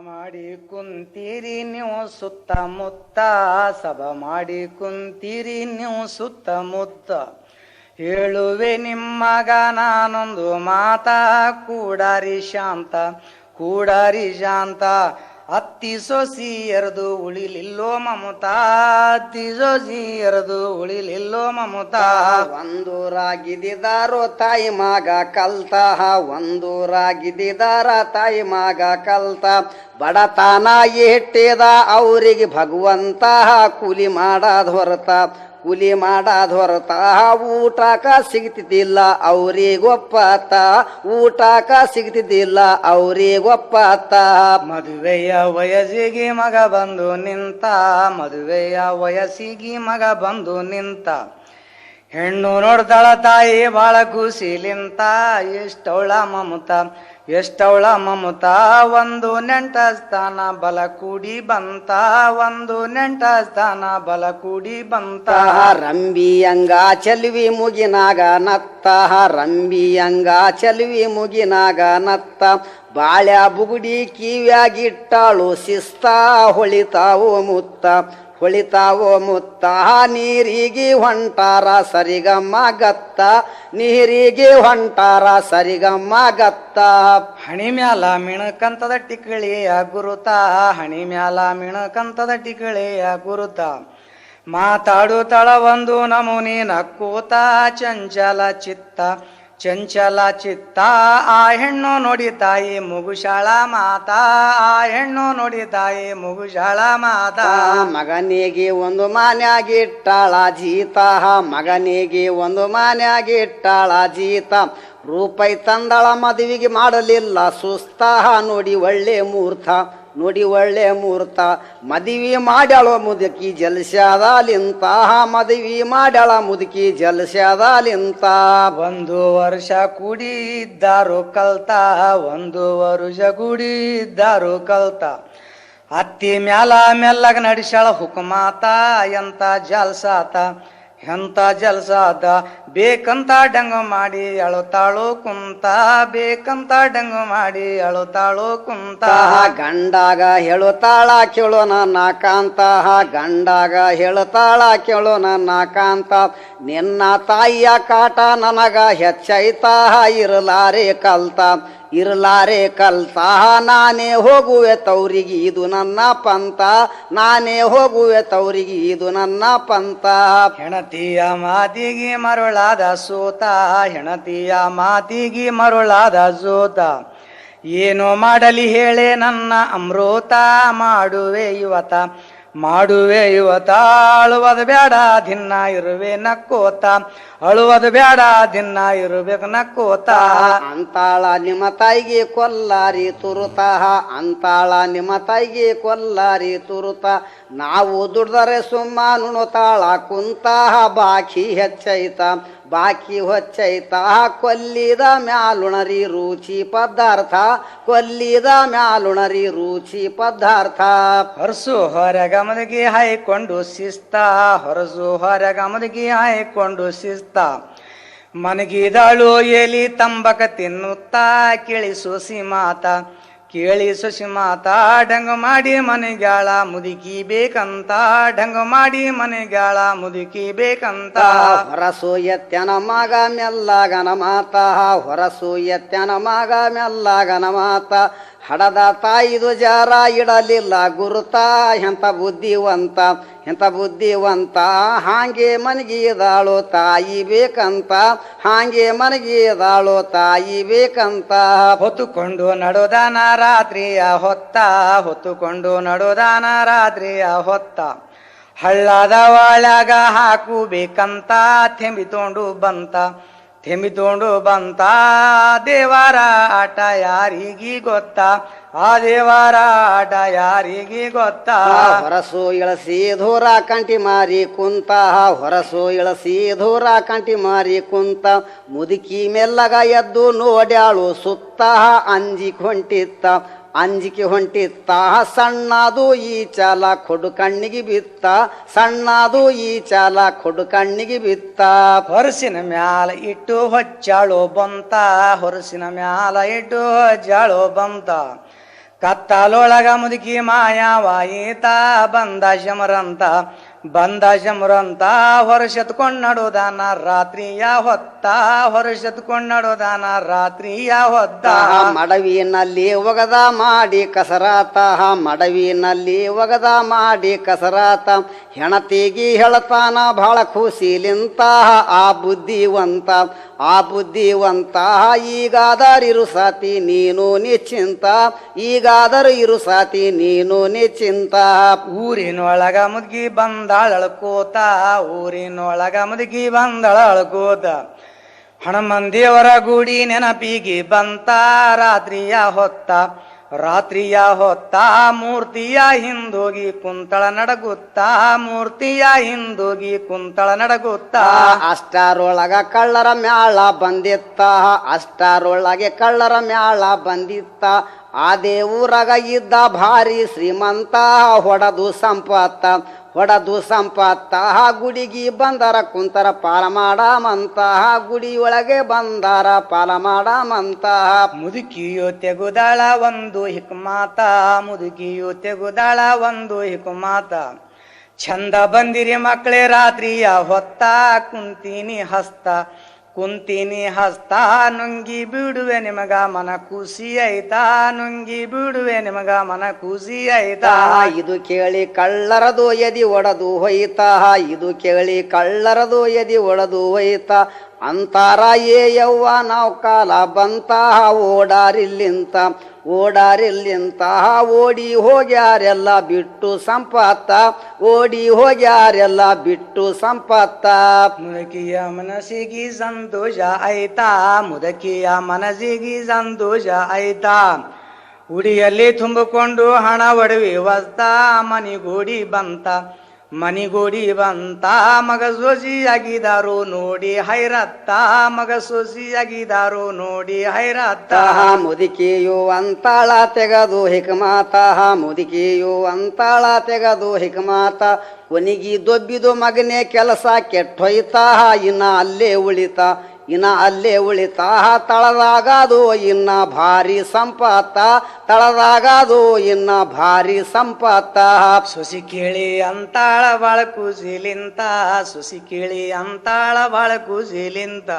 ಮಾಡಿ ಕುಂತೀರಿ ನೀವು ಸುತ್ತಮುತ್ತ ಸಭಾ ಮಾಡಿ ಕುಂತೀರಿ ನೀವು ಸುತ್ತಮುತ್ತ ಹೇಳುವೆ ನಿಮ್ಮಗ ನಾನೊಂದು ಮಾತಾ ಕೂಡಾರಿ ಶಾಂತ ಅತ್ತಿ ಸೊಸಿ ಎರೆದು ಉಳಿಲಿಲ್ಲೋ ಮಮತಾ ಅತ್ತಿ ಸೊಸಿ ಎರೆದು ಉಳಿಲಿಲ್ಲೋ ಮಮತಾ ಒಂದೂರಾಗಿದ್ದಾರೋ ತಾಯಿ ಮಗ ಕಲ್ತ ಒಂದೂರಾಗಿದ್ದಾರ ತಾಯಿ ಮಗ ಕಲ್ತ ಬಡತನ ಇಟ್ಟಿದ ಅವರಿಗೆ ಭಗವಂತ ಕೂಲಿ ಮಾಡಾದ ಹೊರತ ಊಟಕ ಸಿಗ್ತಿದ್ದಿಲ್ಲ ಅವ್ರಿಗೊಪ್ಪತ್ತ ಊಟಕ ಸಿಗ್ತಿದ್ದಿಲ್ಲ ಅವ್ರಿಗೊಪ್ಪತ್ತ ಮದುವೆಯ ವಯಸ್ಸಿಗೆ ಮಗ ಬಂದು ನಿಂತ ಮದುವೆಯ ವಯಸ್ಸಿಗೆ ಮಗ ಬಂದು ನಿಂತ ಹೆಣ್ಣು ನೋಡ್ತಾಳ ತಾಯಿ ಬಾಳ ಖುಷಿಲಿಂತ ಎಷ್ಟವಳ ಮಮತ ಒಂದು ನೆಂಟ ಸ್ಥಾನ ಬಲ ಕೂಡಿ ಬಂತ ಒಂದು ನೆಂಟ ಸ್ಥಾನ ಬಲ ಕೂಡಿ ಬಂತ ರಂಬಿಯಂಗ ಚೆಲ್ವಿ ಮುಗಿನಾಗ ನತ್ತ ರಂಬಿಯಂಗ ಚೆಲ್ವಿ ಮುಗಿನಾಗ ನತ್ತ ಬಾಳ್ಯ ಬುಗುಡಿ ಕಿವ್ಯಾಗಿಟ್ಟಾಳು ಶಿಸ್ತ ಹೊಳಿತಾವೋ ಮುತ್ತ ನೀರಿಗೆ ಹೊಂಟಾರ ಸರಿಗಮ್ಮ ಗತ್ತ ನೀರಿಗೆ ಹೊಂಟಾರ ಸರಿಗಮ್ಮ ಗತ್ತ ಹಣಿ ಮ್ಯಾಲ ಮಿಣಕಂತದ ಟಿಕಳಿಯ ಗುರುತ ಹಣಿ ಮ್ಯಾಲ ಮಿಣಕಂತದ ಟಿಕಳಿಯ ಗುರುತ ಮಾತಾಡುತ್ತಳ ಒಂದು ನಮೂನಿ ನಕ್ಕೂತ ಚಂಚಲ ಚಿತ್ತ ಆ ಹೆಣ್ಣು ನೋಡಿ ತಾಯಿ ಮುಗುಶಾಳ ಮಾತಾ ಆ ಹೆಣ್ಣು ನೋಡಿ ತಾಯಿ ಮುಗುಶಾಳ ಮಾತಾ ಮಗನಿಗೆ ಒಂದು ಮಾನ್ಯಾಗಿಟ್ಟಾಳ ಜೀತ ಮಗನಿಗೆ ಒಂದು ಮಾನ್ಯಾಗಿಟ್ಟಾಳ ಜೀತ ರೂಪಾಯಿ ತಂದಳ ಮದುವೆಗೆ ಮಾಡಲಿಲ್ಲ ಸುಸ್ತ ನೋಡಿ ಒಳ್ಳೆ ಮೂರ್ತ ಮದುವೆ ಮಾಡ್ಯಾಳ ಮುದುಕಿ ಜಲಸ್ಯಾದಲಿಂತ ಮದುವೆ ಮಾಡ್ಯಾಳ ಮುದುಕಿ ಜಲಸ್ಯಾದಲಿಂತ ಒಂದು ವರ್ಷ ಕೂಡಿದ್ದಾರು ಕಲ್ತ ಒಂದು ವರ್ಷ ಕೂಡಿದ್ದಾರು ಕಲ್ತ ಅತ್ತಿ ಮ್ಯಾಲ ಮೆಲ್ಲಗ ನಡೆಸ್ಯಾಳ ಹುಕುಮಾತ ಎಂತ ಜಲ್ಸಾತ ಬೇಕಂತ ಡಂಗು ಮಾಡಿ ಅಳುತ್ತಾಳು ಕುಂತ ಬೇಕಂತ ಡಂಗು ಮಾಡಿ ಅಳುತ್ತಾಳು ಕುಂತ ಗಂಡಾಗ ಹೇಳುತ್ತಾಳ ಕೇಳೋ ನನ್ನ ಕಾಂತ ಗಂಡಾಗ ಹೇಳುತ್ತಾಳ ಕೇಳೋ ನನ್ನ ಕಾಂತ ನಿನ್ನ ತಾಯಿಯ ಕಾಟ ನನಗ ಹೆಚ್ಚೈತ ಇರಲಾರೆ ಕಲ್ತ ನಾನೇ ಹೋಗುವೆ ತವರಿಗೆ ಇದು ನನ್ನ ಪಂತ ನಾನೇ ಹೋಗುವೆ ತವರಿಗೆ ಇದು ನನ್ನ ಪಂತ ಹೆಣತಿಯ ಮಾತಿಗೆ ಮರುಳಾದ ಸೋತ ಏನು ಮಾಡಲಿ ಹೇಳೆ ನನ್ನ ಅಮೃತ ಮಾಡುವೆ ಇವತ್ತ ಅಳುವದ ಬೇಡ ದಿನ ಇರುವೆ ನಕ್ಕೋತ ಅಳುವದ ಬೇಡ ದಿನ ಇರಬೇಕು ನಕ್ಕೋತ ಅಂತಾಳ ನಿಮ್ಮ ತಾಯಿಗೆ ಕೊಲ್ಲಾರಿ ತುರುತ ಅಂತಾಳ ನಿಮ್ಮ ತಾಯಿಗೆ ಕೊಲ್ಲಾರಿ ತುರುತ ನಾವು ದುಡ್ದರೆ ಸುಮ್ಮ ನುಣುತ್ತಾಳ ಕುಂತ ಬಾಕಿ ಹೊಚ್ಚೈತ ಕೊಲ್ಲಿದ ಮ್ಯಾಲುಣರಿ ರುಚಿ ಪದಾರ್ಥ ಹೊರಸು ಹೊರಗಮದಿಗೆ ಹಾಯ್ಕೊಂಡು ಶಿಸ್ತ ಮನಗಿದಾಳು ಎಲಿ ತಂಬಕ ತಿನ್ನುತ್ತಾ ಕೇಳಿ ಸೊಸಿ ಮಾತಾ ಡಂಗು ಮಾಡಿ ಮನೆಗಾಳ ಮುದುಕಿ ಬೇಕಂತ ಹೊರಸು ಎತ್ಯನ ಮಗ ಮೆಲ್ಲಗನ ಮಾತ ಹಡದ ತಾಯಿದು ಜಾರ ಇಡಲಿಲ್ಲ ಗುರುತ ಎಂತ ಬುದ್ಧಿವಂತ ಹಾಂಗೆ ಮನಗಿದಾಳು ತಾಯಿ ಬೇಕಂತ ಹೊತ್ತುಕೊಂಡು ನಡೋದಾನ ರಾತ್ರಿಯ ಹೊತ್ತ ಹಳ್ಳದ ಒಳಗ ಹಾಕುಬೇಕಂತ ಥೆಂಬಿತೊಂಡು ಬಂತ ದೇವರ ಆಟ ಯಾರಿಗಿ ಗೊತ್ತಾ ಹೊರಸು ಇಳಸಿ ಧೂರ ಕಂಟಿ ಮಾರಿ ಕುಂತ ಮುದುಕಿ ಮೆಲ್ಲಗ ಎದ್ದು ನೋಡ್ಯಾಳು ಸುತ್ತ ಅಂಜಿಕೆ ಹೊಂಟಿತ್ತ ಸಣ್ಣದು ಈ ಚಾಲ ಕೊಡು ಕಣ್ಣಿಗೆ ಬಿತ್ತ ಹೊರಸಿನ ಮ್ಯಾಲ ಇಟ್ಟು ಹೊಚ್ಚಾಳು ಬಂತ ಕತ್ತಲೊಳಗ ಮುದುಕಿ ಮಾಯವಾಯಿತ ಬಂದ ಶಮರಂತ ಹೊರಸೆತ್ಕೊಂಡ್ ನಡೋದಾನ ರಾತ್ರಿಯ ಹೊತ್ತ ಹೊರಸೆತ್ಕೊಂಡ್ ನಡೋದಾನ ರಾತ್ರಿಯ ಹೊತ್ತ ಮಡವಿನಲ್ಲಿ ಒಗದ ಮಾಡಿ ಕಸರಾತ ಮಡವಿನಲ್ಲಿ ಒಗದ ಮಾಡಿ ಕಸರಾತ ಹೆಣತಿಗಿ ಹೇಳ್ತಾನ ಬಹಳ ಖುಷಿಲಿಂತ ಆ ಬುದ್ಧಿವಂತ ಈಗಾದರಿರು ಸಾತಿ ನೀನು ನಿಶ್ಚಿಂತ ಈಗಾದರೂ ಇರು ಸಾತಿ ನೀನು ನಿಶ್ಚಿಂತ ಊರಿನೊಳಗ ಮುದುಕಿ ಬಂದಾಳಳ್ಕೋತ ಊರಿನೊಳಗ ಮುದುಕಿ ಬಂದಾಳಳ್ಕೋತ ಹನುಮನ್ ದೇವರ ಗುಡಿ ನೆನಪಿಗೆ ಬಂತ ರಾತ್ರಿಯ ಹೊತ್ತ ಮೂರ್ತಿಯ ಹಿಂದೋಗಿ ಕುಂತಳ ನಡಗುತ್ತಾ ಮೂರ್ತಿಯ ಹಿಂದೋಗಿ ಕುಂತಳ ನಡಗುತ್ತಾ ಅಷ್ಟರೊಳಗ ಕಳ್ಳರ ಮ್ಯಾಳ ಬಂದಿತ್ತ ಅಷ್ಟರೊಳಗೆ ಕಳ್ಳರ ಮ್ಯಾಳ ಬಂದಿತ್ತ ಅದೇ ಊರಾಗ ಇದ್ದ ಭಾರಿ ಶ್ರೀಮಂತ ಹೊಡದು ಸಂಪತ್ತ ಗುಡಿಗಿ ಬಂದರ ಕುಂತರ ಪಾಲ ಮಾಡಮಂತ ಗುಡಿಯೊಳಗೆ ಬಂದರ ಪಾಲ ಮಾಡಮಂತ ಮುದುಕಿಯು ತೆಗುದಾಳ ಒಂದು ಹಿಕ್ಮಾತ ಮುದುಕಿಯು ತೆಗುದಾಳ ಒಂದು ಹಿಕ್ಮಾತ ಚಂದ ಬಂದಿರಿ ಮಕ್ಕಳೇ ರಾತ್ರಿಯ ಹೊತ್ತ ಕುಂತೀನಿ ಹಸ್ತ ನುಂಗಿ ಬಿಡುವೆ ನಿಮಗ ಮನ ಖುಷಿ ಆಯ್ತಾ ನುಂಗಿ ಬಿಡುವೆ ನಿಮಗ ಮನ ಖುಷಿ ಆಯ್ತಾ ಇದು ಕೇಳಿ ಕಳ್ಳರದು ಎದಿ ಒಡದು ಹೋಯ್ತಾ ಇದು ಕೇಳಿ ಕಳ್ಳರದು ಎದಿ ಒಡದು ಹೋಯ್ತಾ ಅಂತಾರ ಏ ಯವ್ವ ನಾವು ಕಾಲ ಬಂತ ಓಡಾರಿಲ್ಲಿಂತ ಓಡಿ ಹೋಗ್ಯಾರೆಲ್ಲ ಬಿಟ್ಟು ಸಂಪತ್ತ ಓಡಿ ಹೋಗ್ಯಾರೆಲ್ಲ ಬಿಟ್ಟು ಸಂಪತ್ತ ಮುದುಕಿಯ ಮನಸ್ಸಿಗೆ ಸಂತೋಷ ಆಯ್ತಾ ಮುದುಕಿಯ ಮನಸ್ಸಿಗೆ ಸಂತೋಷ ಆಯ್ತಾ ಉಡಿಯಲ್ಲಿ ತುಂಬಿಕೊಂಡು ಹಣ ಒಡವಿ ವಸ್ತ ಮನಿಗೋಡಿ ಬಂತ ಮಗ ಸೊಸಿಯಾಗಿದಾರು ನೋಡಿ ಹೈರತ್ತ ಮಗ ಸೊಸಿಯಾಗಿದಾರು ನೋಡಿ ಹೈರತ್ತ ಮುದುಕಿಯು ಅಂತಾಳ ತೆಗದು ಹಿಕ್ಮಾತ ಮುದುಕಿಯು ಅಂತಾಳ ತೆಗದು ಹಿಕ್ಮಾತ ಕೊನಿಗಿ ದೊಬ್ಬಿದು ಮಗನೇ ಕೆಲಸ ಕೆಟ್ಟೊಯ್ತಾ ಇನ್ನ ಅಲ್ಲೇ ಉಳಿತಾ ತಳದಾಗದು ಇನ್ನ ಭಾರಿ ಸಂಪತ್ತ ತಳದಾಗದು ಇನ್ನ ಭಾರಿ ಸಂಪತ್ತ ಸುಸಿ ಕೇಳಿ ಅಂತಾಳ ಬಾಳ ಕೂಸಿಲಿಂತ ಸುಸಿ ಕೇಳಿ ಅಂತಾಳ ಬಾಳ ಕೂಸಿಲಿಂತ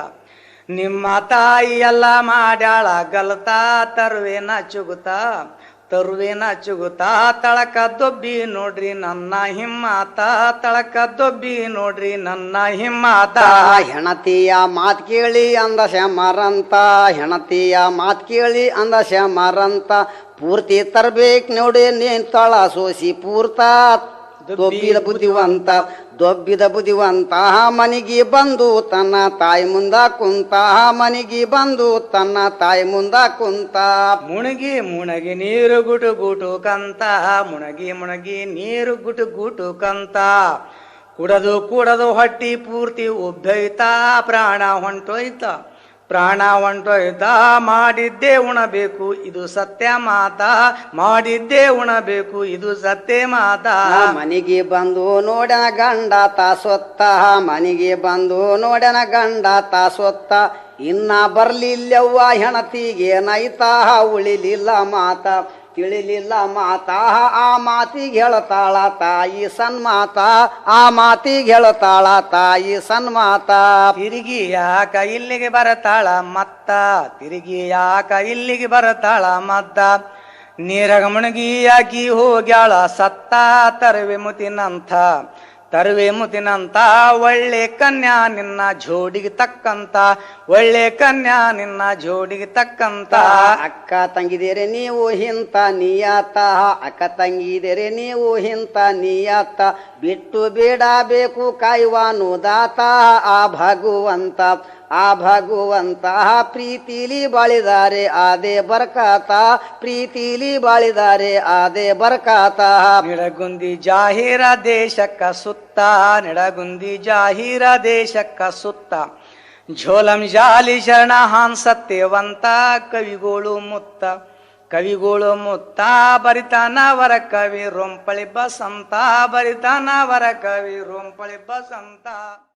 ನಿಮ್ಮ ತಾಯಿ ಎಲ್ಲ ಮಾಡ್ಯಾಳ ಗಲ್ತಾ ತರುವೇನ ಚುಗುತ್ತಾ ತಳಕ ದೊಬ್ಬಿ ನೋಡ್ರಿ ನನ್ನ ಹಿಮ್ಮಾತ ತಳಕ ದೊಬ್ಬಿ ನೋಡ್ರಿ ನನ್ನ ಹಿಮ್ಮಾತ ಹೆಣತಿಯ ಮಾತ್ ಕೇಳಿ ಅಂದ ಶಮರಂತ ಹೆಣತಿಯ ಮಾತ್ ಕೇಳಿ ಅಂದ ಶಮರಂತ ಪೂರ್ತಿ ತರ್ಬೇಕ್ ನೋಡಿ ನೀನ್ ತಳ ಸೋಸಿ ಪೂರ್ತ ದೊಬ್ಬಿದ ಬುದ್ಧಿವಂತ ಮನಿಗೆ ಬಂದು ತನ್ನ ತಾಯಿ ಮುಂದ ಕುಂತ ಮನಿಗೆ ಬಂದು ತನ್ನ ತಾಯಿ ಮುಂದ ಕುಂತ ಮುಣಗಿ ನೀರು ಗುಟು ಕಂತ ಮುಣಗಿ ನೀರು ಗುಟು ಕಂತ ಕುಡದು ಹೊಟ್ಟಿ ಪೂರ್ತಿ ಉಬ್ಬೈತಾ ಪ್ರಾಣ ಹೊಂಟೋಯ್ತಾ ಮಾಡಿದ್ದೇ ಉಣಬೇಕು ಇದು ಸತ್ಯ ಮಾತಾ ಮಾಡಿದ್ದೇ ಉಣಬೇಕು ಇದು ಸತ್ಯ ಮಾತಾ ಮನಿಗೆ ಬಂದು ನೋಡನ ಗಂಡ ತಾಸೊತ್ತ ಮನಿಗೆ ಬಂದು ನೋಡನ ಗಂಡ ತಾಸೊತ್ತ ಇನ್ನ ಬರ್ಲಿಲ್ಲವ್ವ ಹೆಣತಿಗೆ ನೈತಾ ಉಳಿಲಿಲ್ಲ ಮಾತಾ ತಿಳಿಲಿಲ್ಲ ಮಾತಾ ಆ ಮಾತಿಗೆ ಹೇಳ್ತಾಳ ತಾಯಿ ಸನ್ಮಾತ ಆ ಮಾತಿಗೆ ಹೇಳ್ತಾಳ ತಾಯಿ ಸನ್ಮಾತ ತಿರುಗಿ ಯಾಕ ಇಲ್ಲಿಗೆ ಬರತಾಳ ಮತ್ತ ನೀರಗ ಮುಣಗಿ ಆಕಿ ಹೋಗ್ಯಾಳ ಸತ್ತ ತರುವೆ ಮುತಿನಂತ ಒಳ್ಳೆ ಕನ್ಯಾ ನಿನ್ನ ಜೋಡಿಗೆ ತಕ್ಕಂತ ಅಕ್ಕ ತಂಗಿದೇರೆ ನೀವು ಹಿಂತ ನೀಯಾತ ಅಕ್ಕ ತಂಗಿದೇರೆ ನೀವು ಹಿಂತ ನೀಯಾತ ಬಿಟ್ಟು ಬೇಡಬೇಕು ಕಾಯುವನು ದಾತ ಆ ಭಗವಂತ ಪ್ರೀತಿಲಿ ಬಾಳಿದಾರೆ ಆದೆ ಬರ್ಕಾತ ಪ್ರೀತಿಲಿ ಬಾಳಿದಾರೆ ಆದೆ ಬರ್ಕಾತ ನಿಡಗುಂದಿ ಜಾಹೀರ ದೇಶಕ್ಕ ಸುತ್ತ ಝೋಲಂ ಜಾಲಿ ಶರಣ ಹಾನ್ ಸತ್ಯವಂತ ಕವಿಗೋಳು ಮುತ್ತ ಬರಿತಾನ ವರ ಕವಿ ರೊಂಪಳಿ ಬಸಂತ